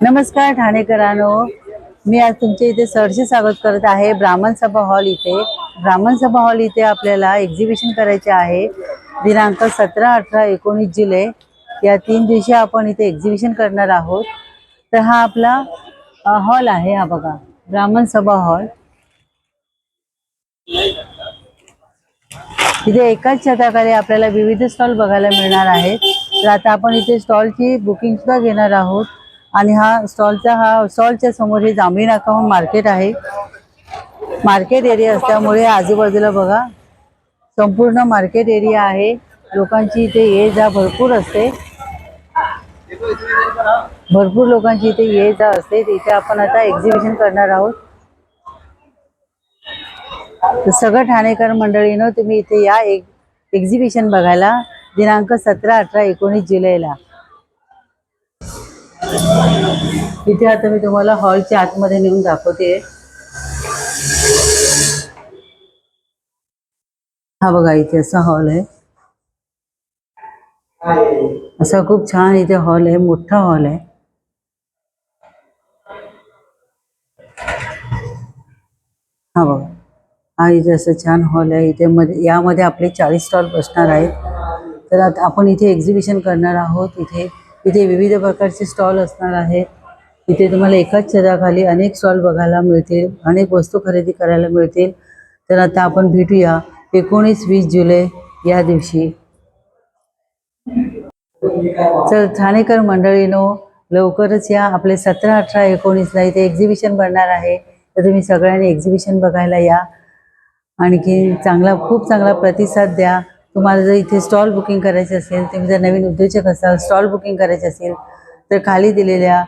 नमस्कार ठाणेकरांनो, मी आज तुमच्या इथे सरसे स्वागत करत आहे ब्राह्मण सभा हॉल इथे। ब्राह्मण सभा हॉल इथे आपल्याला एक्झिबिशन करायचे आहे। दिनांक 17, 18, 19 जुलै या 3 दिवशी आपण इथे एक्झिबिशन करणार आहोत। तर हा आपला हॉल आहे, हा बघा ब्राह्मण सभा हॉल। इथे एकाच छताखाली आपल्याला विविध स्टॉल बघायला मिळणार आहेत। तर आता आपण इथे स्टॉलची बुकिंग सुद्धा घेणार आहोत। आणि हा स्टॉलच्या समोर हे जांभळी नाकाहून मार्केट आहे। मार्केट एरिया असल्यामुळे आजूबाजूला बघा संपूर्ण मार्केट एरिया आहे। लोकांची इथे ये जा भरपूर असते, भरपूर लोकांची इथे ये जा असते। इथे आपण आता एक्झिबिशन करणार आहोत। तर सगळं ठाणेकर मंडळींनो, तुम्ही इथे या एक्झिबिशन बघायला दिनांक 17, 18, 19 जुलैला। इथे आता मी तुम्हाला हॉलच्या आतमध्ये नेऊन दाखवते। हा बघा, इथे असा हॉल आहे, असा खूप छान इथे हॉल आहे, मोठा हॉल आहे। हा बघा, हा इथे असं छान हॉल आहे। इथे यामध्ये आपले 40 स्टॉल बसणार आहेत। तर आता आपण इथे एक्झिबिशन करणार आहोत। इथे विविध प्रकारचे स्टॉल असणार आहेत। इथे तुम्हाला एकाच छताखाली अनेक स्टॉल बघायला मिळतील, अनेक वस्तू खरेदी करायला मिळतील। तर आता आपण भेटूया 19-20 जुलै या दिवशी। तर ठाणेकर मंडळींनो, लवकरच या, आपले 17, 18, 19ला इथे एक्झिबिशन भरणार आहे। तर तुम्ही सगळ्यांनी एक्झिबिशन बघायला या। आणखी खूप चांगला प्रतिसाद द्या। तुम्हाला जर इथे स्टॉल बुकिंग करायचे असेल, तुम्ही जर नवीन उद्योजक असाल, स्टॉल बुकिंग करायचे असेल, तर खाली दिलेल्या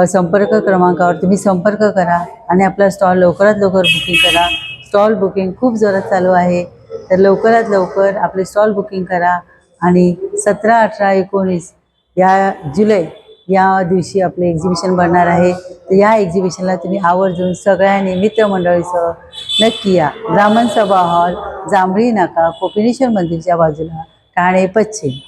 संपर्क क्रमांकावर तुम्ही संपर्क करा आणि आपला स्टॉल लवकरात लवकर बुकिंग करा। स्टॉल बुकिंग खूप जोरात चालू आहे, तर लवकरात लवकर आपले स्टॉल बुकिंग करा। आणि 17, 18, 19 या जुलै या दिवशी आपले एक्झिबिशन भरणार आहे। तर या एक्झिबिशनला तुम्ही आवर्जून सगळ्यांनी मित्रमंडळीसह नक्की या। ब्राह्मण सभा हॉल, जांभळी नाका, कोपिनेश्वर मंदिरच्या बाजूला, ठाणे पश्चिम।